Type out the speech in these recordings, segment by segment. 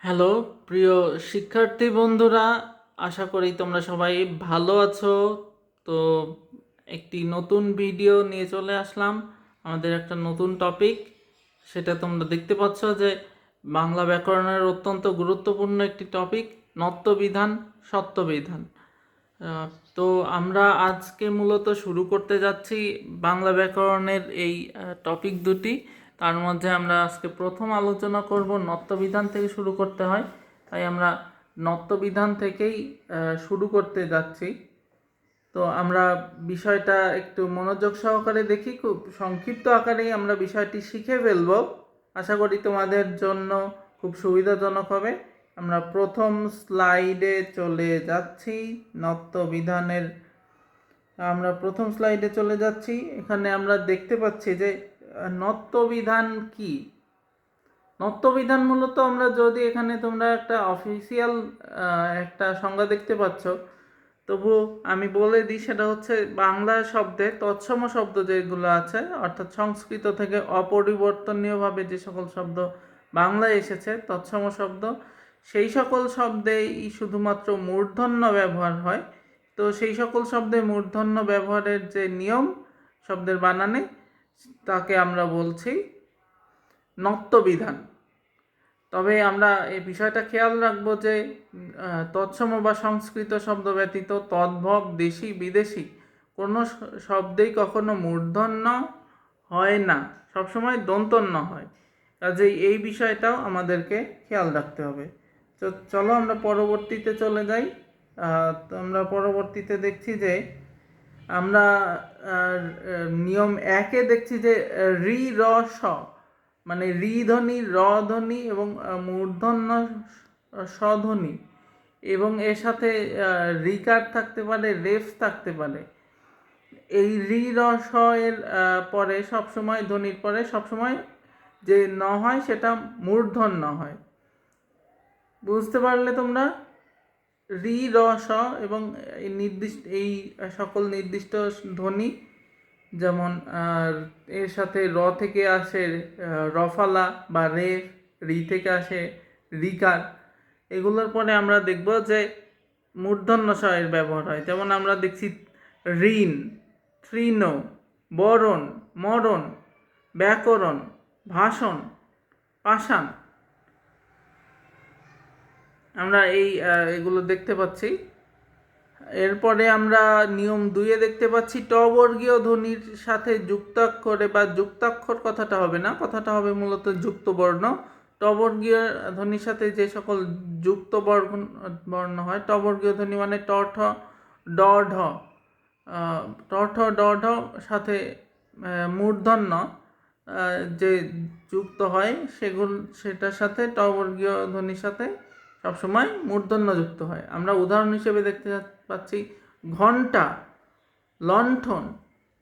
Hello প্রিয় শিক্ষার্থী বন্ধুরা, আশা করি তোমরা সবাই ভালো আছো। তো একটি নতুন ভিডিও নিয়ে চলে আসলাম, আমাদের একটা নতুন টপিক। সেটা তোমরা দেখতে পাচ্ছ যে বাংলা ব্যাকরণের অত্যন্ত গুরুত্বপূর্ণ একটি টপিক, নত্যবিধান সত্যবিধান। আহ, তো আমরা আজকে মূলত শুরু করতে যাচ্ছি বাংলা ব্যাকরণের এই টপিক দুটি। তার মধ্যে আমরা আজকে প্রথম আলোচনা করব নত্যবিধান থেকে শুরু করতে হয়, তাই আমরা নত্যবিধান থেকেই শুরু করতে যাচ্ছি। তো আমরা বিষয়টা একটু মনোযোগ সহকারে দেখি, খুব সংক্ষিপ্ত আকারেই আমরা বিষয়টি শিখে ফেলব। আশা করি তোমাদের জন্য খুব সুবিধাজনক হবে। আমরা প্রথম স্লাইডে চলে যাচ্ছি। নত্যবিধানের আমরা প্রথম স্লাইডে চলে যাচ্ছি। এখানে আমরা দেখতে পাচ্ছি যে নত্যবিধান কি। নত্যবিধান মূলত আমরা যদি এখানে তোমরা একটা অফিসিয়াল একটা সংজ্ঞা দেখতে পাচ্ছ, তবু আমি বলে দিই, সেটা হচ্ছে বাংলা শব্দে তৎসম শব্দ যেগুলো আছে, অর্থাৎ সংস্কৃত থেকে অপরিবর্তনীয়ভাবে যে সকল শব্দ বাংলায় এসেছে তৎসম শব্দ, সেই সকল শব্দেই শুধুমাত্র মূর্ধন্য ব্যবহার হয়। তো সেই সকল শব্দে মূর্ধন্য ব্যবহারের যে নিয়ম শব্দের বানানে, তাকে আমরা বলছি নত্যবিধান। তবে আমরা এই বিষয়টা খেয়াল রাখবো যে তৎসম বা সংস্কৃত শব্দ ব্যতীত তদ্ভব দেশি বিদেশি কোনো শব্দেই কখনো মূর্ধন্য হয় না, সবসময় দন্তন্য হয়। কাজেই এই বিষয়টাও আমাদেরকে খেয়াল রাখতে হবে। তো চলো আমরা পরবর্তীতে চলে যাই। আমরা পরবর্তীতে দেখছি যে আমরা নিয়ম একে দেখছি যে রি র স, মানে রি ধ্বনি, র ধ্বনি এবং মূর্ধন্য স্বধ্বনি, এবং এর সাথে রিকার থাকতে পারে, রেফ থাকতে পারে। এই রি র স এর পরে সবসময়, ধ্বনির পরে সবসময় যে ন হয় সেটা মূর্ধন্য হয়। বুঝতে পারলে তোমরা? রি র স এবং এই সকল নির্দিষ্ট ধ্বনি, যেমন এর সাথে র থেকে আসে রফালা বা রে, রি থেকে আসে রিকার, এগুলোর পরে আমরা দেখব যে মূর্ধন্য স এর ব্যবহার হয়। যেমন আমরা দেখছি ঋণ, তৃণ, বরণ, মরণ, ব্যাকরণ, ভাষণ, পাষাণ, আমরা এগুলো দেখতে পাচ্ছি। এরপরে আমরা নিয়ম 2-এ দেখতে পাচ্ছি টবর্গীয় ধ্বনির সাথে যুক্তাক্ষরে, বা যুক্তাক্ষর কথাটা হবে না, কথাটা হবে মূলত যুক্ত বর্ণ। টবর্গীয় ধ্বনির সাথে যে সকল যুক্ত বর্ণ হয়, টবর্গীয় ধ্বনি মানে ট ঠ ড ঢ, ট ঠ ড ঢ সাথে মূর্ধন্য যে যুক্ত হয়, সেটার সাথে টবর্গীয় ধ্বনির সাথে সবসময় মূর্ধন্য যুক্ত হয়। আমরা উদাহরণ হিসেবে দেখতে পাচ্ছি ঘণ্টা, লণ্ঠন,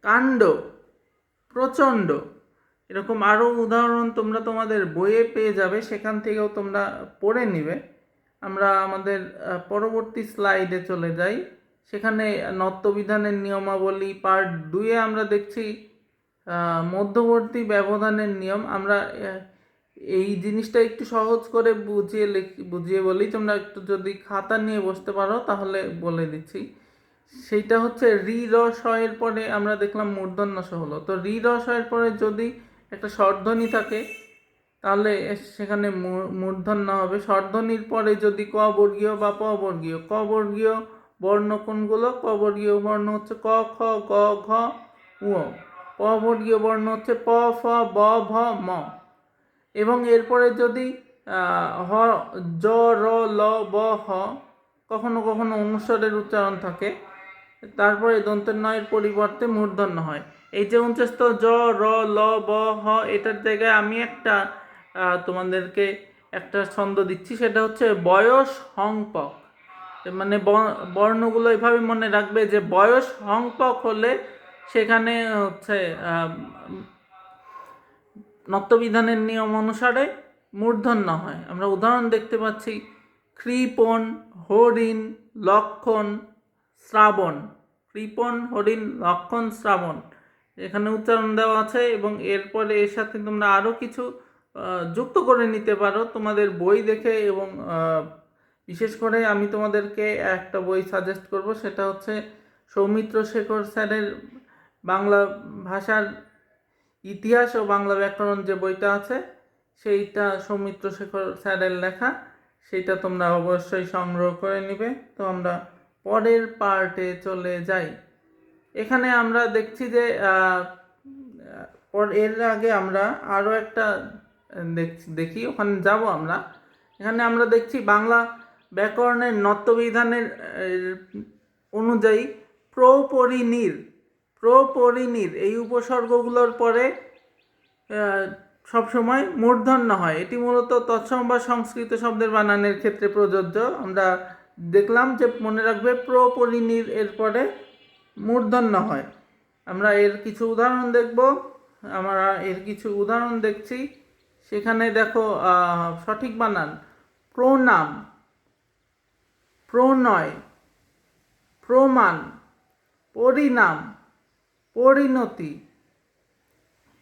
কাণ্ড, প্রচণ্ড। এরকম আরও উদাহরণ তোমরা তোমাদের বইয়ে পেয়ে যাবে, সেখান থেকেও তোমরা পড়ে নিবে। আমরা আমাদের পরবর্তী স্লাইডে চলে যাই। সেখানে নত্যবিধানের নিয়মাবলী পার্ট 2-এ আমরা দেখছি মধ্যবর্তী ব্যবধানের নিয়ম। আমরা এই জিনিসটা একটু সহজ করে বুঝিয়ে বলি, তোমরা একটু যদি খাতা নিয়ে বসতে পারো তাহলে বলে দিচ্ছি। সেইটা হচ্ছে রি র স এর পরে আমরা দেখলাম মূর্ধন্য স হলো। তো রি র স এর পরে যদি একটা স্বরধ্বনি থাকে তাহলে সেখানে মূর্ধন্য হবে। স্বরধ্বনির পরে যদি ক বর্গীয় বা প বর্গীয়, ক বর্গীয় বর্ণ কোনগুলো? ক বর্গীয় বর্ণ হচ্ছে ক, খ, গ, ঘ, উ। প বর্গীয় বর্ণ হচ্ছে প, ফ, ব, ভ, ম। এবং এরপরে যদি হ, জ, র, ল, ব, হ, কখনো কখনো অনুস্বরের উচ্চারণ থাকে, তারপরে দন্তের নয়ের পরিবর্তে মূর্ধন্য হয়। এই যে উঞ্চস্থ জ, র, ল, ব, হ, এটার জায়গায় আমি একটা তোমাদেরকে একটা ছন্দ দিচ্ছি, সেটা হচ্ছে বয়স হংপক। মানে বর্ণগুলো এভাবে মনে রাখবে যে বয়স হংপক হলে সেখানে হচ্ছে নত্যবিধানের নিয়ম অনুসারে মূর্ধন্য হয়। আমরা উদাহরণ দেখতে পাচ্ছি কৃপণ, হরিণ, লক্ষণ, শ্রাবণ। কৃপণ, হরিণ, লক্ষণ, শ্রাবণ, এখানে উচ্চারণ দেওয়া আছে। এবং এরপরে এর সাথে তোমরা আরও কিছু যুক্ত করে নিতে পারো তোমাদের বই দেখে। এবং বিশেষ করে আমি তোমাদেরকে একটা বই সাজেস্ট করব, সেটা হচ্ছে সৌমিত্র শেখর স্যারের বাংলা ভাষার ইতিহাস ও বাংলা ব্যাকরণ যে বইটা আছে, সেইটা সৌমিত্র শেখর স্যারের লেখা, সেইটা তোমরা অবশ্যই সংগ্রহ করে নিবে। তো আমরা পরের পার্টে চলে যাই। এখানে আমরা দেখছি যে এর আগে আমরা আরও একটা দেখি, ওখানে যাব আমরা। এখানে আমরা দেখছি বাংলা ব্যাকরণের নত্যবিধানের অনুযায়ী প্রপরিনির এই উপসর্গগুলোর পরে সবসময় মূর্ধন্য হয়। এটি মূলত তৎসম বা সংস্কৃত শব্দের বানানের ক্ষেত্রে প্রযোজ্য। আমরা দেখলাম যে মনে রাখবে প্রপরিনির এর পরে মূর্ধন্য হয়। আমরা এর কিছু উদাহরণ দেখব। আমরা এর কিছু উদাহরণ দেখছি। সেখানে দেখো সঠিক বানান: প্রণাম, প্রণয়, প্রমাণ, পরিণাম, পরিণতি,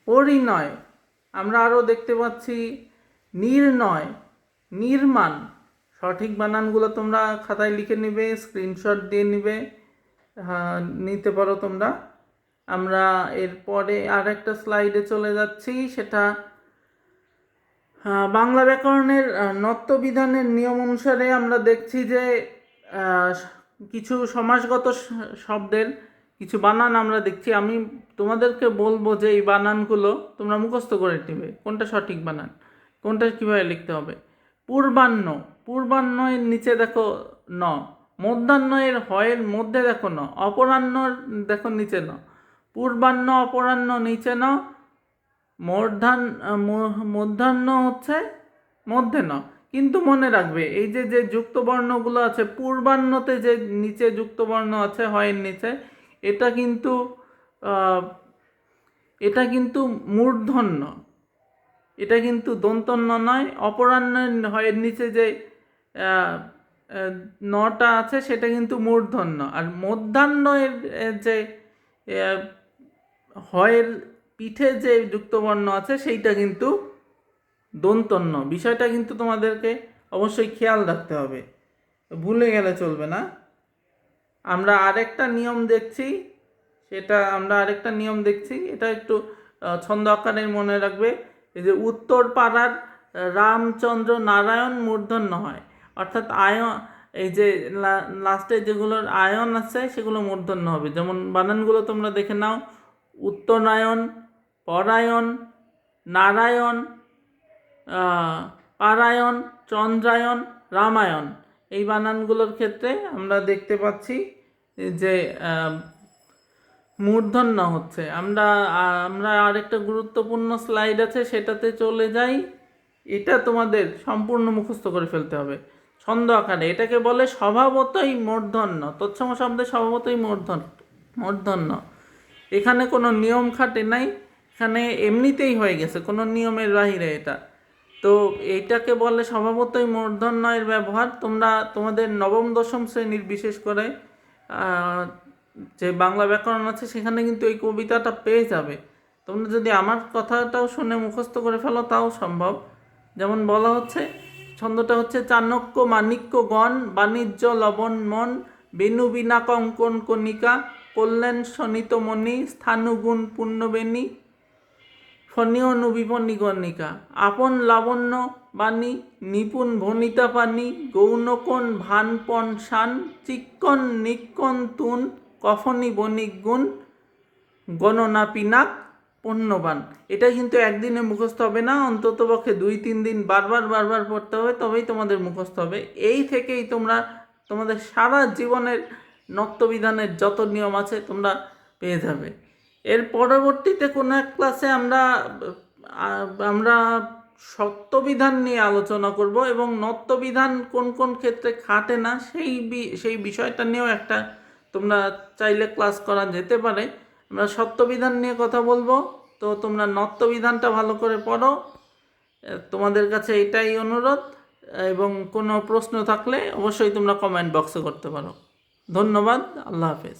পরিণয়। আমরা আরও দেখতে পাচ্ছি নির্ণয়, নির্মাণ। সঠিক বানানগুলো তোমরা খাতায় লিখে নিবে, স্ক্রিনশট দিয়ে নিতে পারো তোমরা। আমরা এরপরে আর একটা স্লাইডে চলে যাচ্ছি। সেটা বাংলা ব্যাকরণের নত্যবিধানের নিয়ম অনুসারে আমরা দেখছি যে কিছু সমাসগত শব্দের কিছু বানান আমরা দেখছি। আমি তোমাদেরকে বলবো যে এই বানানগুলো তোমরা মুখস্থ করে নেবে, কোনটা সঠিক বানান, কোনটা কীভাবে লিখতে হবে। পূর্বাহ্ন, পূর্বাহ্নের নিচে দেখো ন। মধ্যাহ্নের হয়ের মধ্যে দেখো ন। অপরাহ্ন দেখো নিচে ন। পূর্বাহ্ন, অপরাহ্ন নিচে ন। মধ্যাহ্ন হচ্ছে মধ্যে ন। কিন্তু মনে রাখবে এই যে যে যুক্তবর্ণগুলো আছে, পূর্বাহ্নতে যে নিচে যুক্তবর্ণ আছে হয়ের নিচে, এটা কিন্তু মূর্ধন্য, এটা কিন্তু দন্তন্য নয়। অপরাহ্নের হয়ের নিচে যে নটা আছে সেটা কিন্তু মূর্ধন্য। আর মধ্যাহ্নের যে হয়ের পিঠে যে যুক্তবর্ণ আছে সেইটা কিন্তু দন্তন্য। বিষয়টা কিন্তু তোমাদেরকে অবশ্যই খেয়াল রাখতে হবে, ভুলে গেলে চলবে না। আমরা আরেকটা নিয়ম দেখছি, এটা একটু ছন্দ আকারের মনে রাখবে। এই যে উত্তর পাড়ার রামচন্দ্র নারায়ণ মূর্ধন্য হয়, অর্থাৎ এই যে লাস্টে যেগুলোর আয়ন আছে সেগুলো মূর্ধন্য হবে। যেমন বানানগুলো তোমরা দেখে নাও: উত্তরায়ণ, পরায়ণ, নারায়ণ, পারায়ণ, চন্দ্রায়ণ, রামায়ণ। এই বানানগুলোর ক্ষেত্রে আমরা দেখতে পাচ্ছি যে মূর্ধন্য হচ্ছে। আমরা আরেকটা গুরুত্বপূর্ণ স্লাইড আছে, সেটাতে চলে যাই। এটা তোমাদের সম্পূর্ণ মুখস্থ করে ফেলতে হবে ছন্দ আকারে। এটাকে বলে স্বভাবতই মূর্ধন্য। তৎসম শব্দে স্বভাবতই মূর্ধন্য। এখানে কোনো নিয়ম খাটে নাই, এখানে এমনিতেই হয়ে গেছে, কোনো নিয়মের বাহিরে এটা। তো এইটাকে বলে স্বভাবতই মূর্ধন্যের ব্যবহার। তোমরা তোমাদের নবম দশম শ্রেণীর বিশেষ করে যে বাংলা ব্যাকরণ আছে সেখানে কিন্তু এই কবিতাটা পেয়ে যাবে। তোমরা যদি আমার কথাটাও শুনে মুখস্থ করে ফেলো তাও সম্ভব। যেমন বলা হচ্ছে, ছন্দটা হচ্ছে: চাণক্য মাণিক্য গণ, বাণিজ্য লবণ মন, বেণু বিনা কঙ্কন কণিকা, কল্যাণ শোণিতমণি, স্থানুগুণ পুণ্যবেণী, ফণীয় নুবিপণী গণিকা, আপন লাবণ্য বাণী, নিপুণ ভণিতা পানি, গৌণকোণ ভানপণ শান, চিক্কণ নিক্কণ তুন, কফনি বণিক গুণ, গণনা পিনাক পণ্যবান। এটা কিন্তু একদিনে মুখস্থ হবে না, অন্ততপক্ষে 2-3 দিন বারবার পড়তে হবে, তবেই তোমাদের মুখস্থ হবে। এই থেকেই তোমরা তোমাদের সারা জীবনের নত্যবিধানের যত নিয়ম আছে তোমরা পেয়ে যাবে। এর পরবর্তীতে কোনো এক ক্লাসে আমরা সত্যবিধান নিয়ে আলোচনা করব এবং নত্যবিধান কোন কোন ক্ষেত্রে খাটে না সেই বিষয়টা নিয়েও একটা তোমরা চাইলে ক্লাস করা যেতে পারে। আমরা সত্যবিধান নিয়ে কথা বলবো, তো তোমরা নত্যবিধানটা ভালো করে পড়ো। তোমাদের কাছে এটাই অনুরোধ, এবং কোনো প্রশ্ন থাকলে অবশ্যই তোমরা কমেন্ট বক্সে করতে পারো। ধন্যবাদ, আল্লাহ হাফেজ।